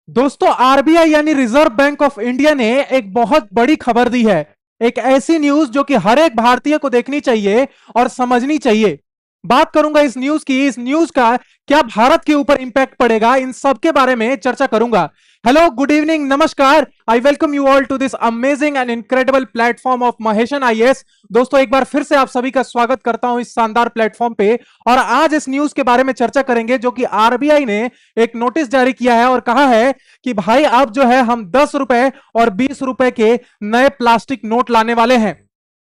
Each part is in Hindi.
दोस्तों, आरबीआई यानी रिजर्व बैंक ऑफ इंडिया ने एक बहुत बड़ी खबर दी है। एक ऐसी न्यूज जो कि हर एक भारतीय को देखनी चाहिए और समझनी चाहिए। बात करूंगा इस न्यूज का क्या भारत के ऊपर इंपैक्ट पड़ेगा, इन सब के बारे में चर्चा करूंगा। हेलो, गुड इवनिंग, नमस्कार। I welcome you all to this amazing and incredible platform of Maheshan IAS. दोस्तों, एक बार फिर से आप सभी का स्वागत करता हूं इस शानदार प्लेटफॉर्म पे। और आज इस न्यूज के बारे में चर्चा करेंगे जो कि आरबीआई ने एक नोटिस जारी किया है और कहा है कि भाई अब जो है हम 10 रुपए और 20 रुपए के नए प्लास्टिक नोट लाने वाले हैं।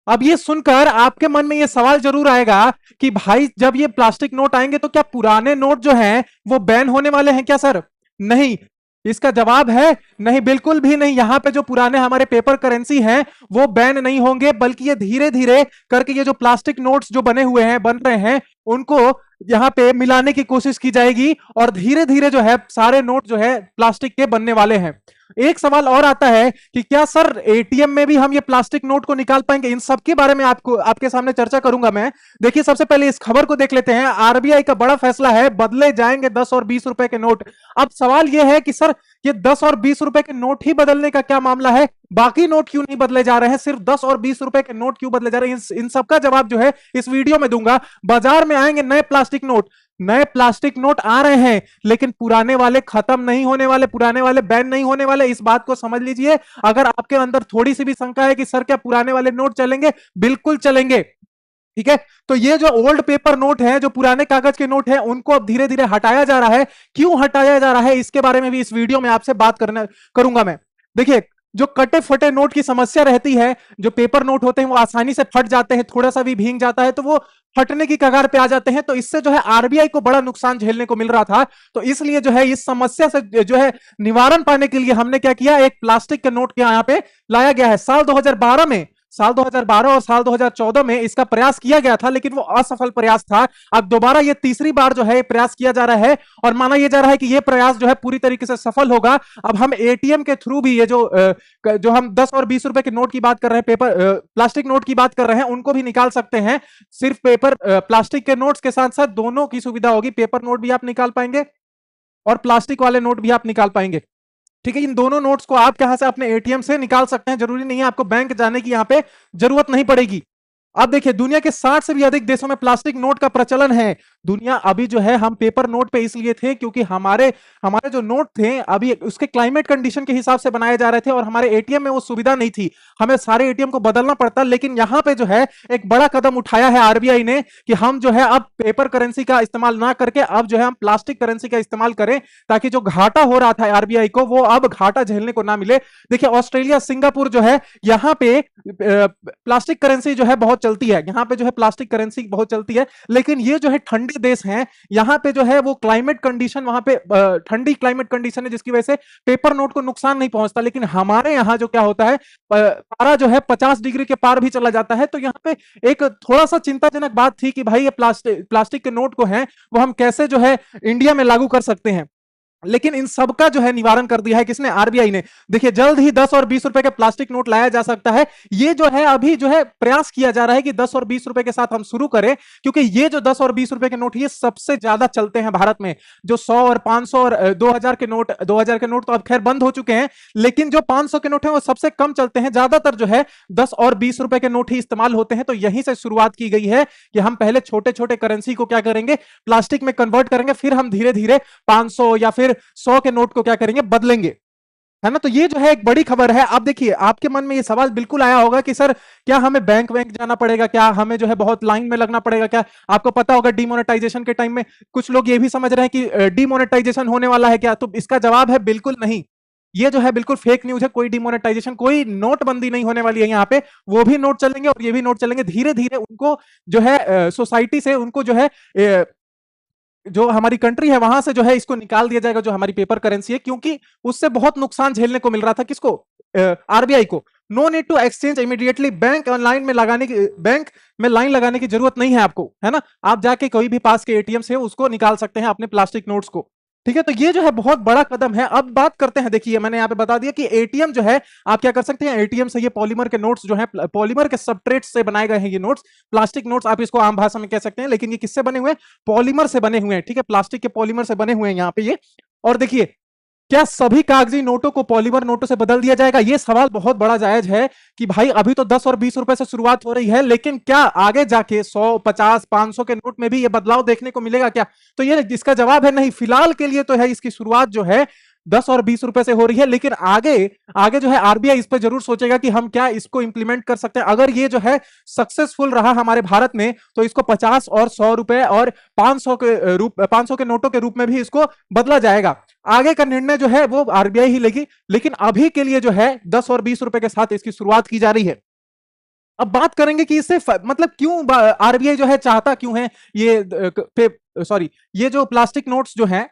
अब ये सुनकर आपके मन में ये सवाल जरूर आएगा कि भाई जब ये प्लास्टिक नोट आएंगे तो क्या पुराने नोट जो हैं वो बैन होने वाले हैं क्या सर? नहीं। इसका जवाब है नहीं, बिल्कुल भी नहीं। यहां पे जो पुराने हमारे पेपर करेंसी हैं वो बैन नहीं होंगे, बल्कि ये धीरे धीरे करके ये जो प्लास्टिक नोट्स जो बने हुए हैं, बन रहे हैं, उनको यहां पे मिलाने की कोशिश की जाएगी और धीरे धीरे जो है सारे नोट जो है प्लास्टिक के बनने वाले हैं। एक सवाल और आता है कि क्या सर एटीएम में भी हम ये प्लास्टिक नोट को निकाल पाएंगे? इन सब के बारे में आपके सामने चर्चा करूंगा मैं। देखिए, सबसे पहले इस खबर को देख लेते हैं। आरबीआई का बड़ा फैसला है, बदले जाएंगे 10 और 20 रुपए के नोट। अब सवाल यह है कि सर ये 10 और 20 रुपए के नोट ही बदलने का क्या मामला है? बाकी नोट क्यों नहीं बदले जा रहे हैं? सिर्फ 10 और 20 रुपए के नोट क्यों बदले जा रहे हैं? इन सब का जवाब जो है इस वीडियो में दूंगा। बाजार में आएंगे नए प्लास्टिक नोट, नए प्लास्टिक नोट आ रहे हैं, लेकिन पुराने वाले खत्म नहीं होने वाले, पुराने वाले बैन नहीं होने वाले। इस बात को समझ लीजिए। अगर आपके अंदर थोड़ी सी भी शंका है कि सर क्या पुराने वाले नोट चलेंगे, बिल्कुल चलेंगे। ठीक है, तो ये जो ओल्ड पेपर नोट है, जो पुराने कागज के नोट हैं, उनको अब धीरे धीरे हटाया जा रहा है। क्यों हटाया जा रहा है, इसके बारे में भी इस वीडियो में आपसे बात करना करूंगा मैं। देखिए, जो कटे फटे नोट की समस्या रहती है, जो पेपर नोट होते हैं वो आसानी से फट जाते हैं, थोड़ा सा भी भीग जाता है तो वो फटने की कगार पे आ जाते हैं। तो इससे जो है आरबीआई को बड़ा नुकसान झेलने को मिल रहा था। तो इसलिए जो है इस समस्या से जो है निवारण पाने के लिए हमने क्या किया, एक प्लास्टिक के नोट के यहाँ पे लाया गया है। साल 2012 और साल 2014 में इसका प्रयास किया गया था, लेकिन वो असफल प्रयास था। अब दोबारा ये तीसरी बार जो है प्रयास किया जा रहा है और माना यह जा रहा है कि ये प्रयास जो है पूरी तरीके से सफल होगा। अब हम एटीएम के थ्रू भी ये जो हम 10 और 20 रुपए के नोट की बात कर रहे हैं, पेपर प्लास्टिक नोट की बात कर रहे हैं, उनको भी निकाल सकते हैं। सिर्फ पेपर प्लास्टिक के नोट्स के साथ साथ दोनों की सुविधा होगी। पेपर नोट भी आप निकाल पाएंगे और प्लास्टिक वाले नोट भी आप निकाल पाएंगे। ठीक है, इन दोनों नोट्स को आप यहां से अपने एटीएम से निकाल सकते हैं। जरूरी नहीं है आपको बैंक जाने की यहां पे जरूरत नहीं पड़ेगी। अब देखिए, दुनिया के 60 से भी अधिक देशों में प्लास्टिक नोट का प्रचलन है। दुनिया अभी जो है हम पेपर नोट पे इसलिए थे क्योंकि हमारे हमारे जो नोट थे अभी उसके क्लाइमेट कंडीशन के हिसाब से बनाए जा रहे थे और हमारे एटीएम में वो सुविधा नहीं थी। हमें सारे एटीएम को बदलना पड़ता। लेकिन यहां पे जो है एक बड़ा कदम उठाया है आरबीआई ने कि हम जो है अब पेपर करेंसी का इस्तेमाल ना करके अब जो है हम प्लास्टिक करेंसी का इस्तेमाल करें, ताकि जो घाटा हो रहा था आरबीआई को वो अब घाटा झेलने को ना मिले। देखिए, ऑस्ट्रेलिया, सिंगापुर जो है यहाँ पे प्लास्टिक करेंसी जो है बहुत चलती है। यहाँ पे जो है प्लास्टिक करेंसी बहुत चलती है, लेकिन ये जो है ठंडे देश हैं, यहाँ पे जो है वो क्लाइमेट कंडीशन, वहां पे ठंडी क्लाइमेट कंडीशन है, जिसकी वजह से पेपर नोट को नुकसान नहीं पहुंचता। लेकिन हमारे यहाँ जो क्या होता है, पारा जो है 50 डिग्री के पार भी चला जाता है। तो यहाँ पे एक थोड़ा सा चिंताजनक बात थी कि भाई ये प्लास्टिक के नोट को है वो हम कैसे जो है इंडिया में लागू कर सकते हैं। लेकिन इन सब का जो है निवारण कर दिया है किसने? आरबीआई ने। देखिए, जल्द ही 10 और 20 रुपए के प्लास्टिक नोट लाया जा सकता है। ये जो है अभी जो है प्रयास किया जा रहा है कि 10 और 20 रुपए के साथ हम शुरू करें, क्योंकि ये जो 10 और 20 रुपए के नोट ये सबसे ज्यादा चलते हैं भारत में। जो 100 और 500 और 2000 के नोट, 2000 के नोट तो अब खैर बंद हो चुके हैं, लेकिन जो 500 के नोट हैं वो सबसे कम चलते हैं। ज्यादातर जो है 10 और 20 रुपए के नोट ही इस्तेमाल होते हैं। तो यहीं से शुरुआत की गई है कि हम पहले छोटे छोटे करेंसी को क्या करेंगे, प्लास्टिक में कन्वर्ट करेंगे, फिर हम धीरे धीरे 500 या फिर 100 के नोट को क्या करेंगे, बदलेंगे। है ना? तो ये जो है एक बड़ी खबर है। अब देखिए, आपके मन में ये सवाल बिल्कुल आया होगा कि सर क्या हमें बैंक बैंक जाना पड़ेगा, क्या हमें जो है बहुत लाइन में लगना पड़ेगा क्या? आपको पता होगा डीमोनेटाइजेशन के टाइम में कुछ लोग ये भी समझ रहे हैं कि डीमोनेटाइजेशन होने वाला है क्या? तो इसका जवाब है बिल्कुल नहीं। ये जो है बिल्कुल फेक न्यूज है। कोई डिमोनेटाइजेशन, कोई नोटबंदी नहीं होने वाली है यहाँ पे। वो भी नोट चलेंगे और ये भी नोट चलेंगे। धीरे धीरे उनको जो है सोसाइटी से उनको जो है जो हमारी कंट्री है वहां से जो है इसको निकाल दिया जाएगा, जो हमारी पेपर करेंसी है, क्योंकि उससे बहुत नुकसान झेलने को मिल रहा था। किसको? आरबीआई को। No need to exchange immediately. Bank में लाइन लगाने की जरूरत नहीं है आपको, है ना? आप जाके कोई भी पास के एटीएम से उसको निकाल सकते हैं, अपने प्लास्टिक नोट्स को। ठीक है, तो ये जो है बहुत बड़ा कदम है। अब बात करते हैं, देखिए मैंने यहाँ पे बता दिया कि एटीएम जो है आप क्या कर सकते हैं, एटीएम से ये पॉलीमर के नोट्स जो है, पॉलीमर के सबस्ट्रेट से बनाए गए हैं ये नोट्स। प्लास्टिक नोट्स आप इसको आम भाषा में कह सकते हैं, लेकिन ये किससे बने हुए हैं? पॉलीमर से बने हुए हैं। ठीक है, प्लास्टिक के पॉलीमर से बने हुए हैं यहाँ पे ये। और देखिए, क्या सभी कागजी नोटों को पॉलीमर नोटों से बदल दिया जाएगा? ये सवाल बहुत बड़ा जायज है कि भाई अभी तो 10 और 20 रुपए से शुरुआत हो रही है, लेकिन क्या आगे जाके 100, 50, 500 के नोट में भी ये बदलाव देखने को मिलेगा क्या? तो ये इसका जवाब है नहीं। फिलहाल के लिए तो है इसकी शुरुआत जो है 10 और 20 रुपए से हो रही है, लेकिन आगे आगे जो है आरबीआई इस पर जरूर सोचेगा कि हम क्या इसको इंप्लीमेंट कर सकते हैं। अगर ये जो है सक्सेसफुल रहा हमारे भारत में, तो इसको 50 और 100 रुपए और 500 के नोटों के रूप में भी इसको बदला जाएगा। आगे का निर्णय जो है वो आरबीआई ही लेगी, लेकिन अभी के लिए जो है 10 और 20 रुपए के साथ इसकी शुरुआत की जा रही है। अब बात करेंगे कि इससे मतलब क्यों आरबीआई जो है चाहता क्यों है ये सॉरी ये जो प्लास्टिक नोट्स जो हैं,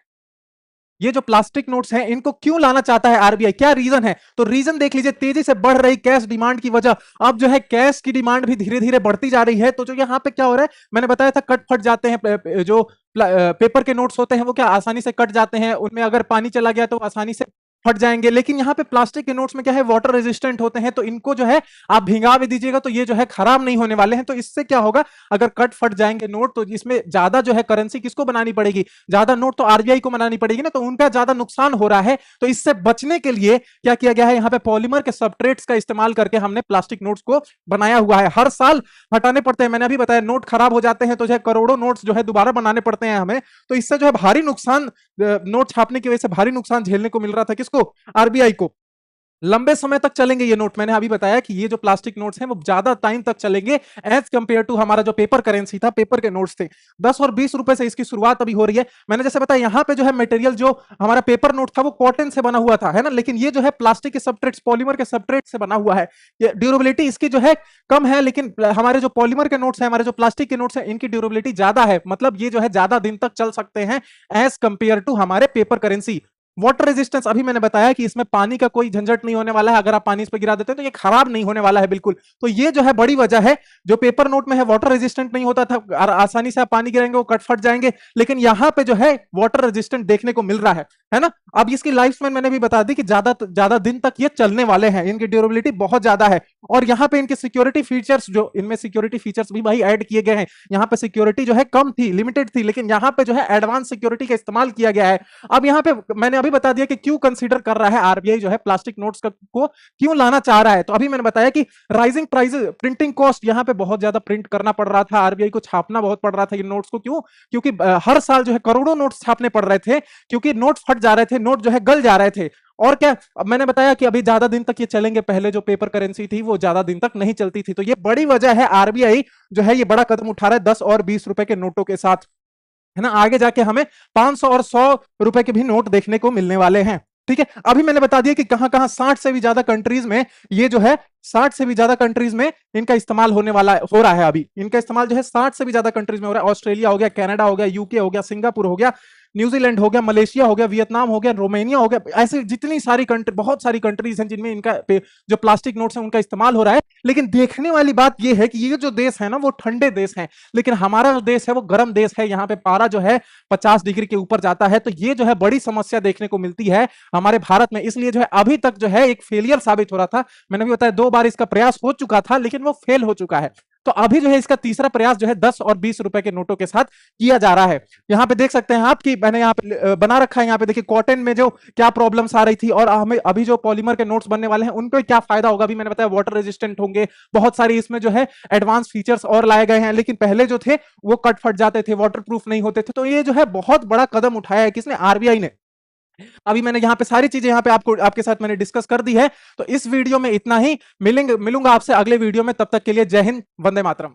ये जो प्लास्टिक नोट्स हैं इनको क्यों लाना चाहता है आरबीआई, क्या रीजन है? तो रीजन देख लीजिए, तेजी से बढ़ रही कैश डिमांड की वजह। अब जो है कैश की डिमांड भी धीरे धीरे बढ़ती जा रही है। तो जो यहाँ पे क्या हो रहा है, मैंने बताया था कट फट जाते हैं, जो पेपर के नोट्स होते हैं वो क्या आसानी से कट जाते हैं, उनमें अगर पानी चला गया तो आसानी से फट जाएंगे। लेकिन यहाँ पे प्लास्टिक के नोट्स में क्या है, वाटर रेजिस्टेंट होते हैं, तो इनको जो है आप भिंगा भी दीजिएगा तो ये जो है खराब नहीं होने वाले हैं। तो इससे क्या होगा, अगर कट फट जाएंगे नोट तो इसमें ज्यादा जो है करेंसी किसको बनानी पड़ेगी, ज्यादा नोट तो आरबीआई को बनानी पड़ेगी ना, तो उनका ज्यादा नुकसान हो रहा है। तो इससे बचने के लिए क्या किया गया है, यहाँ पे पॉलीमर के सबट्रेट्स का इस्तेमाल करके हमने प्लास्टिक नोट्स को बनाया हुआ है। हर साल हटाने पड़ते हैं, मैंने अभी बताया नोट खराब हो जाते हैं तो जो है करोड़ों नोट्स जो है दोबारा बनाने पड़ते हैं हमें। तो इससे जो है भारी नुकसान, नोट छापने की वजह से भारी नुकसान झेलने को मिल रहा था किसको, आरबीआई को। लंबे समय तक चलेंगे ये नोट, मैंने अभी बताया कि ये जो प्लास्टिक नोट्स हैं वो ज्यादा टाइम तक चलेंगे एज कंपेयर टू हमारा जो पेपर करेंसी था, पेपर के नोट्स थे। 10 और 20 रुपए से इसकी शुरुआत अभी हो रही है। मैंने जैसे बताया यहाँ पे जो है मटेरियल, जो हमारा पेपर नोट था वो कॉटन से बना हुआ था, है ना, लेकिन ये जो है प्लास्टिक के सबस्ट्रेट्स, पॉलीमर के सबस्ट्रेट से बना हुआ है। ये ड्यूरेबिलिटी इसकी जो है कम है, लेकिन हमारे जो पॉलीमर के नोट्स हैं, हमारे जो प्लास्टिक के नोट्स हैं, इनकी ड्यूरेबिलिटी ज्यादा है। मतलब ये जो है ज्यादा दिन तक चल सकते हैं एज कंपेयर टू हमारे पेपर करेंसी। वाटर रेजिस्टेंस अभी मैंने बताया कि इसमें पानी का कोई झंझट नहीं होने वाला है, अगर आप पानी इस पर गिरा देते हैं तो ये खराब नहीं होने वाला है बिल्कुल। तो ये जो है बड़ी वजह है। जो पेपर नोट में है वाटर रेजिस्टेंट नहीं होता था, आसानी से आप पानी गिराएंगे वो कट फट जाएंगे, लेकिन यहाँ पे जो है वाटर रेजिस्टेंट देखने को मिल रहा है ना। अब इसकी लाइफ स्पैन मैंने भी बता दी कि ज्यादा दिन तक ये चलने वाले हैं, इनकी ड्यूरेबिलिटी बहुत ज्यादा है। और यहाँ पे इनके सिक्योरिटी फीचर्स, जो इनमें सिक्योरिटी फीचर्स भी भाई ऐड किए गए हैं। यहाँ पे सिक्योरिटी जो है कम थी, लिमिटेड थी, लेकिन यहाँ पे जो है एडवांस सिक्योरिटी का इस्तेमाल किया गया है। अब यहाँ पे मैंने अभी बता दिया कि क्यों कंसीडर कर रहा है आरबीआई जो है प्लास्टिक नोट्स को क्यों लाना चाह रहा है। तो अभी मैंने बताया कि राइजिंग प्राइस, प्रिंटिंग कॉस्ट, यहाँ पे बहुत ज्यादा प्रिंट करना पड़ रहा था, आरबीआई को छापना बहुत पड़ रहा था इन नोट्स को। क्यों? क्योंकि हर साल जो है करोड़ों नोट्स छापने पड़ रहे थे, क्योंकि नोट फट जा रहे थे, नोट जो है गल जा रहे थे। और क्या, अब मैंने बताया कि अभी ज्यादा दिन तक ये चलेंगे, पहले जो पेपर करेंसी थी वो ज्यादा दिन तक नहीं चलती थी। तो ये बड़ी वजह है, आरबीआई जो है ये बड़ा कदम उठा रहा है 10 और 20 रुपए के नोटों के साथ, है ना। आगे जाके हमें 500 और 100 रुपए के भी नोट देखने को मिलने वाले हैं। ठीक है, अभी मैंने बता दिया कि कहां कहां 60 से भी ज्यादा कंट्रीज में ये जो है 60 से भी ज्यादा कंट्रीज में इनका इस्तेमाल हो रहा है। अभी इनका इस्तेमाल जो है 60 से भी ज्यादा कंट्रीज में हो रहा है। ऑस्ट्रेलिया हो गया, कनाडा हो गया, यूके हो गया, सिंगापुर हो गया, न्यूजीलैंड हो गया, मलेशिया हो गया, वियतनाम हो गया, रोमानिया हो गया, ऐसे जितनी सारी कंट्री, बहुत सारी कंट्रीज हैं जिनमें इनका जो प्लास्टिक नोट्स है उनका इस्तेमाल हो रहा है। लेकिन देखने वाली बात यह है कि ये जो देश है ना वो ठंडे देश हैं, लेकिन हमारा जो देश है वो गर्म देश है। यहाँ पे पारा जो है 50 डिग्री के ऊपर जाता है। तो ये जो है बड़ी समस्या देखने को मिलती है हमारे भारत में। इसलिए जो है अभी तक जो है एक फेलियर साबित हो रहा था। मैंने भी बताया 2 बार इसका प्रयास हो चुका था, लेकिन वो फेल हो चुका है। तो अभी जो है इसका तीसरा प्रयास जो है 10 और 20 रुपए के नोटों के साथ किया जा रहा है। यहाँ पे देख सकते हैं आप कि मैंने यहाँ पे बना रखा है, यहाँ पे देखिए कॉटन में जो क्या प्रॉब्लम्स आ रही थी और हमें अभी जो पॉलीमर के नोट्स बनने वाले हैं उन पे क्या फायदा होगा। अभी मैंने बताया वाटर रेजिस्टेंट होंगे, बहुत सारी इसमें जो है एडवांस फीचर्स और लाए गए हैं, लेकिन पहले जो थे वो कट फट जाते थे, वाटर प्रूफ नहीं होते थे। तो ये जो है बहुत बड़ा कदम उठाया है किसने, आरबीआई ने। अभी मैंने यहाँ पे सारी चीजें यहाँ पे आपके साथ मैंने डिस्कस कर दी है। तो इस वीडियो में इतना ही, मिलूंगा आपसे अगले वीडियो में। तब तक के लिए जय हिंद, वंदे मातरम।